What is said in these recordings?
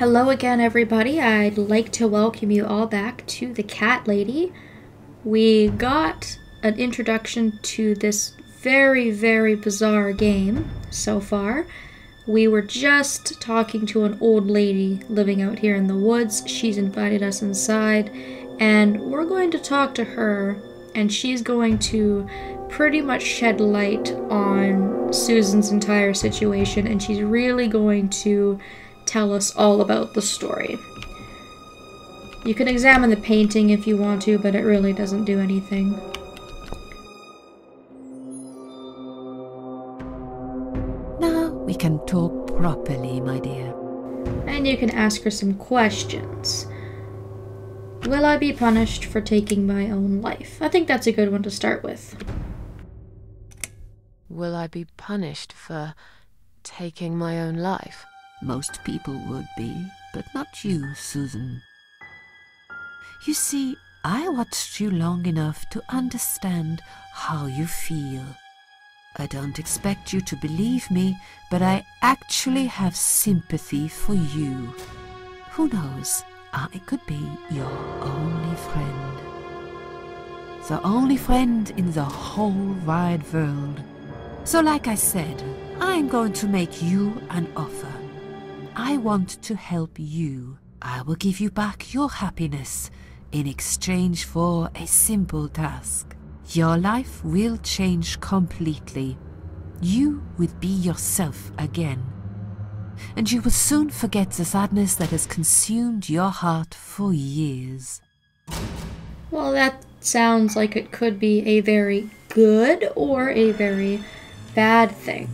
Hello again, everybody. I'd like to welcome you all back to the Cat Lady. We got an introduction to this very, very bizarre game so far. We were just talking to an old lady living out here in the woods. She's invited us inside, and we're going to talk to her, and she's going to pretty much shed light on Susan's entire situation, and she's really going to tell us all about the story. You can examine the painting if you want to, but it really doesn't do anything. Now we can talk properly, my dear. And you can ask her some questions. Will I be punished for taking my own life? I think that's a good one to start with. Will I be punished for taking my own life? Most people would be, but not you, Susan. You see, I watched you long enough to understand how you feel. I don't expect you to believe me, but I actually have sympathy for you. Who knows, I could be your only friend. The only friend in the whole wide world. So like I said, I'm going to make you an offer. I want to help you. I will give you back your happiness in exchange for a simple task. Your life will change completely. You will be yourself again. And you will soon forget the sadness that has consumed your heart for years. Well, that sounds like it could be a very good or a very bad thing.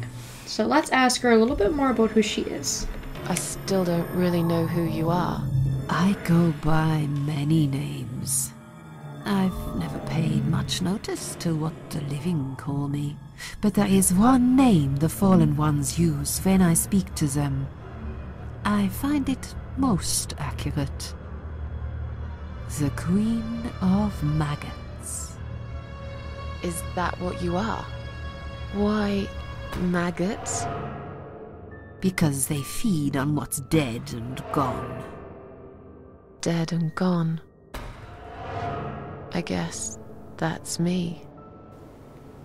So let's ask her a little bit more about who she is. I still don't really know who you are. I go by many names. I've never paid much notice to what the living call me, but there is one name the fallen ones use when I speak to them. I find it most accurate. The Queen of Maggots. Is that what you are? Why, maggots? Because they feed on what's dead and gone. Dead and gone. I guess that's me.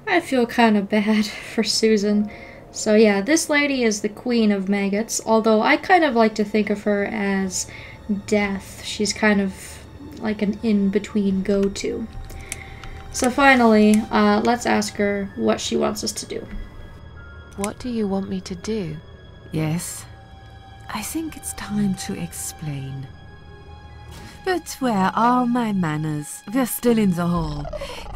I feel kind of bad for Susan. So yeah, this lady is the Queen of Maggots, although I kind of like to think of her as Death. She's kind of like an in-between go-to. So finally, let's ask her what she wants us to do. What do you want me to do? Yes, I think it's time to explain. But where are my manners? We're still in the hall.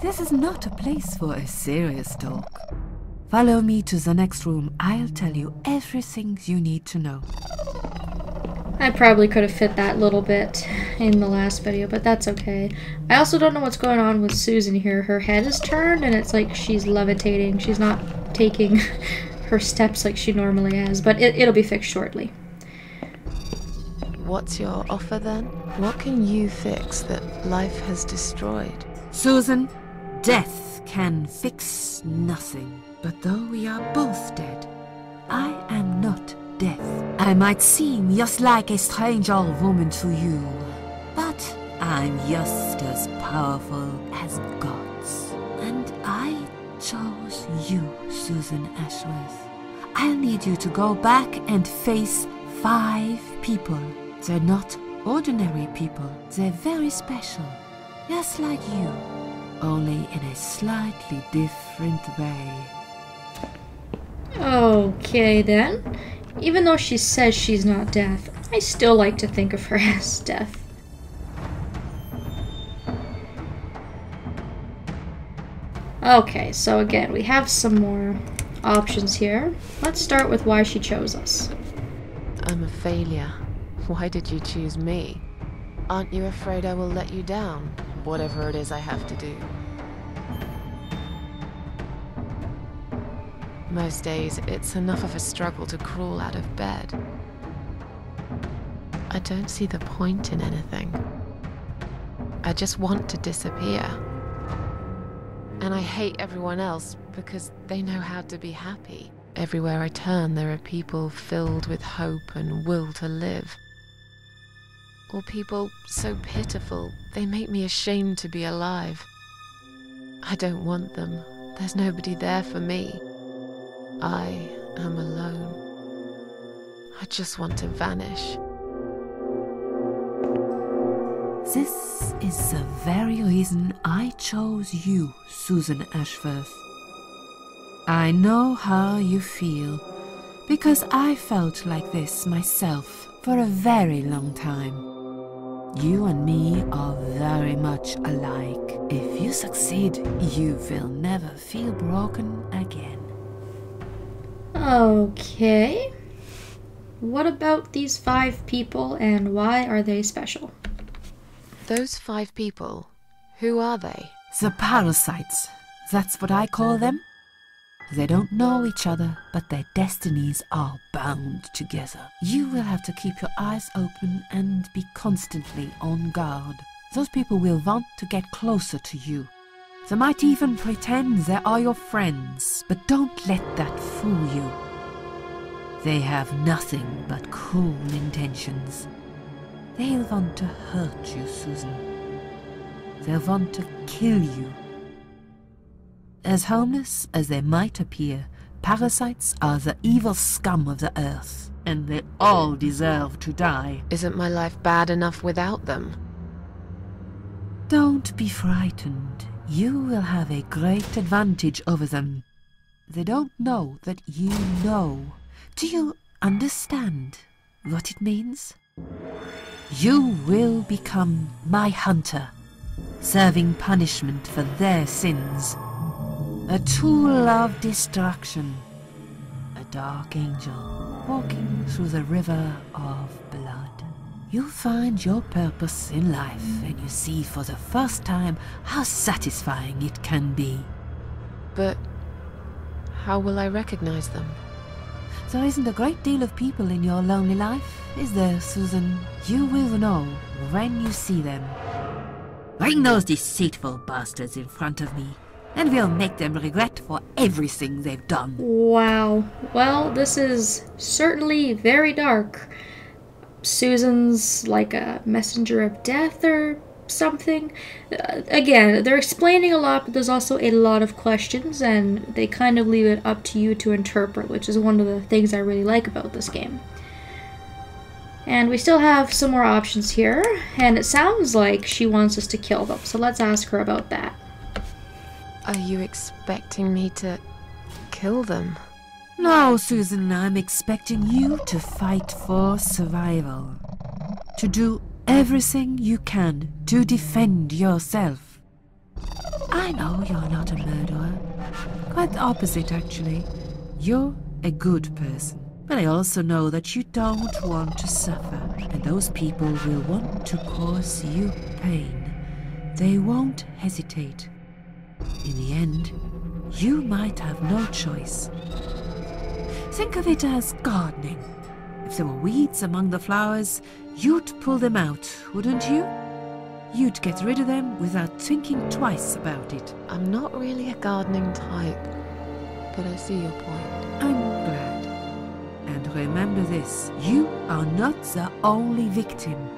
This is not a place for a serious talk. Follow me to the next room. I'll tell you everything you need to know. I probably could have fit that little bit in the last video, but that's okay. I also don't know what's going on with Susan here. Her head is turned and it's like she's levitating. She's not taking her steps like she normally has, but it'll be fixed shortly. What's your offer then? What can you fix that life has destroyed? Susan, death can fix nothing. But though we are both dead, I am not death. I might seem just like a strange old woman to you, but I'm just as powerful as gods. And I chose you, Susan Ashworth. I'll need you to go back and face 5 people. They're not ordinary people. They're very special. Just like you, only in a slightly different way. Okay then. Even though she says she's not Death, I still like to think of her as Death. Okay, so again, we have some more options here. Let's start with why she chose us. I'm a failure. Why did you choose me? Aren't you afraid I will let you down, whatever it is I have to do? Most days, it's enough of a struggle to crawl out of bed. I don't see the point in anything. I just want to disappear. And I hate everyone else because they know how to be happy. Everywhere I turn, there are people filled with hope and will to live. or people so pitiful they make me ashamed to be alive. I don't want them. There's nobody there for me. I am alone. I just want to vanish. This is the very reason I chose you, Susan Ashworth. I know how you feel, because I felt like this myself for a very long time. You and me are very much alike. If you succeed, you will never feel broken again. Okay. What about these 5 people and why are they special? Those 5 people, who are they? The parasites, that's what I call them. They don't know each other, but their destinies are bound together. You will have to keep your eyes open and be constantly on guard. Those people will want to get closer to you. They might even pretend they are your friends, but don't let that fool you. They have nothing but cruel intentions. They'll want to hurt you, Susan. They'll want to kill you. As harmless as they might appear, parasites are the evil scum of the earth, and they all deserve to die. Isn't my life bad enough without them? Don't be frightened. You will have a great advantage over them. They don't know that you know. Do you understand what it means? You will become my hunter, serving punishment for their sins. A tool of destruction, a dark angel walking through the river of blood. You'll find your purpose in life, and you see for the first time how satisfying it can be. But how will I recognize them? There isn't a great deal of people in your lonely life, is there, Susan? You will know when you see them. Bring those deceitful bastards in front of me, and we'll make them regret for everything they've done. Wow. Well, this is certainly very dark. Susan's like a messenger of death or something. Again, they're explaining a lot, but there's also a lot of questions, and they kind of leave it up to you to interpret, which is one of the things I really like about this game. And we still have some more options here, and it sounds like she wants us to kill them, so let's ask her about that. Are you expecting me to kill them? No, Susan, I'm expecting you to fight for survival. To do everything you can to defend yourself. I know you're not a murderer. Quite the opposite, actually. You're a good person. But I also know that you don't want to suffer, and those people will want to cause you pain. They won't hesitate. In the end, you might have no choice. Think of it as gardening. If there were weeds among the flowers, you'd pull them out, wouldn't you? You'd get rid of them without thinking twice about it. I'm not really a gardening type, but I see your point. I'm glad. And remember this, you are not the only victim.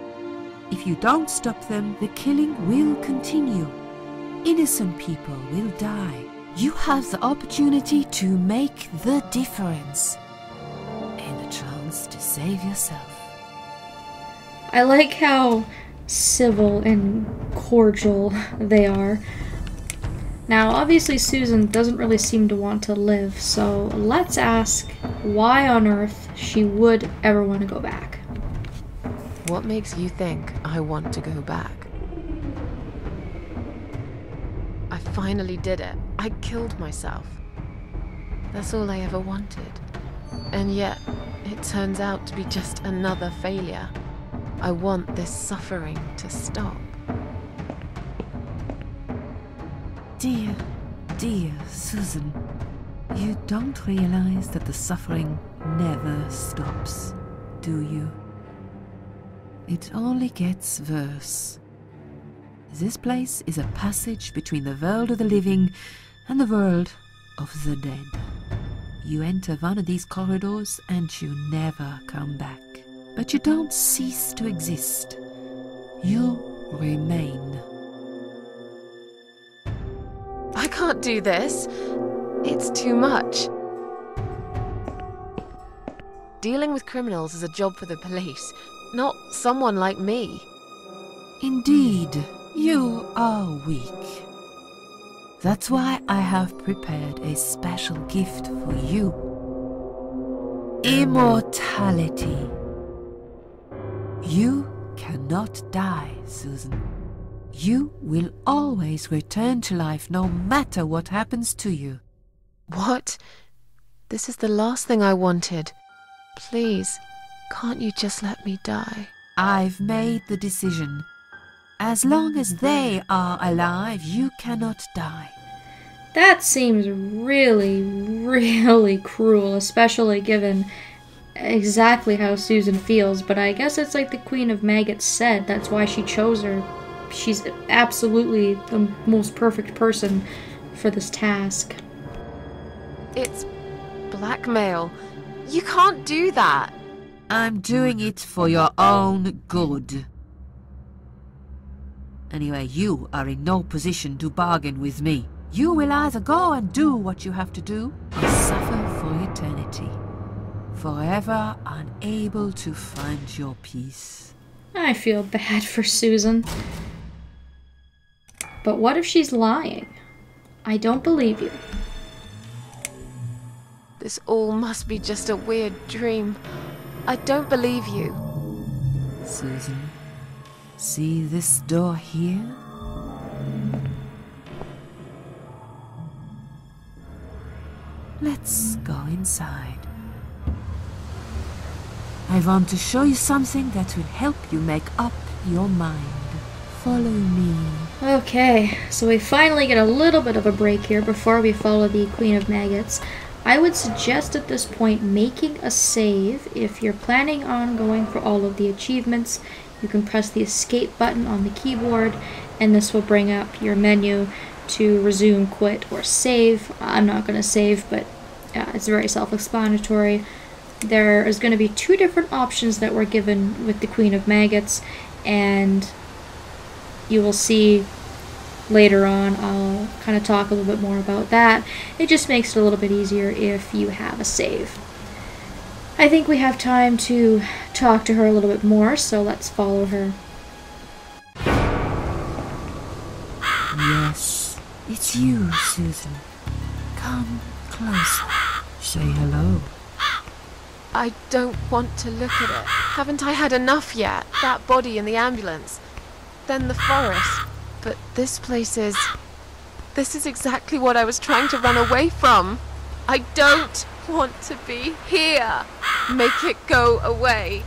If you don't stop them, the killing will continue. Innocent people will die. You have the opportunity to make the difference. And a chance to save yourself. I like how civil and cordial they are. Now, obviously Susan doesn't really seem to want to live, so let's ask why on earth she would ever want to go back. What makes you think I want to go back? I finally did it. I killed myself. That's all I ever wanted. And yet, it turns out to be just another failure. I want this suffering to stop. Dear, dear Susan, you don't realize that the suffering never stops, do you? It only gets worse. This place is a passage between the world of the living and the world of the dead. You enter one of these corridors and you never come back. But you don't cease to exist. you remain. I can't do this. It's too much. Dealing with criminals is a job for the police, not someone like me. Indeed, you are weak. That's why I have prepared a special gift for you. Immortality. You cannot die, Susan. You will always return to life no matter what happens to you. What? This is the last thing I wanted. Please, can't you just let me die? I've made the decision. As long as they are alive, you cannot die. That seems really, really cruel, especially given exactly how Susan feels, but I guess it's like the Queen of Maggots said, that's why she chose her. She's absolutely the most perfect person for this task. It's blackmail. You can't do that. I'm doing it for your own good. Anyway, you are in no position to bargain with me. You will either go and do what you have to do, or suffer for eternity. Forever unable to find your peace. I feel bad for Susan. But what if she's lying? I don't believe you. This all must be just a weird dream. I don't believe you. Susan, see this door here? Let's go inside. I want to show you something that will help you make up your mind. Follow me. Okay, so we finally get a little bit of a break here before we follow the Queen of Maggots. I would suggest at this point making a save. If you're planning on going for all of the achievements, you can press the escape button on the keyboard, and this will bring up your menu to resume, quit, or save. I'm not going to save, but it's very self-explanatory. There is going to be two different options that were given with the Queen of Maggots, and you will see later on. I'll kind of talk a little bit more about that. It just makes it a little bit easier if you have a save. I think we have time to talk to her a little bit more, so let's follow her. Yes, it's you, Susan. Come closer. Say hello. I don't want to look at it. Haven't I had enough yet? That body in the ambulance. Then the forest. But this place is... This is exactly what I was trying to run away from. I don't want to be here. Make it go away.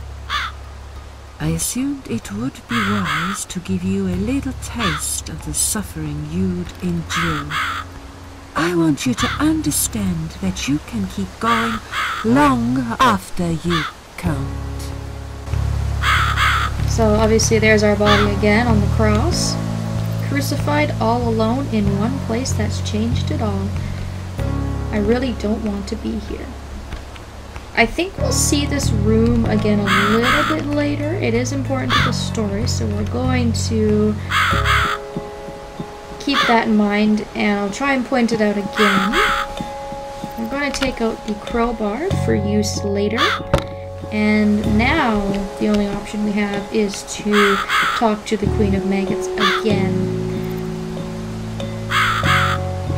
I assumed it would be wise to give you a little taste of the suffering you'd endure. I want you to understand that you can keep going long after you can't. So obviously there's our body again on the cross. Crucified all alone in one place that's changed it all. I really don't want to be here. I think we'll see this room again a little bit later. It is important to the story, so we're going to keep that in mind, and I'll try and point it out again. I'm going to take out the crowbar for use later, and now the only option we have is to talk to the Queen of Maggots again.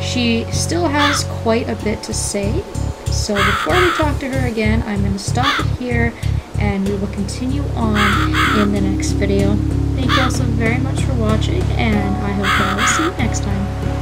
She still has quite a bit to say, so before we talk to her again, I'm going to stop it here, and we will continue on in the next video. Thank you all so very much for watching, and I hope I will see you next time.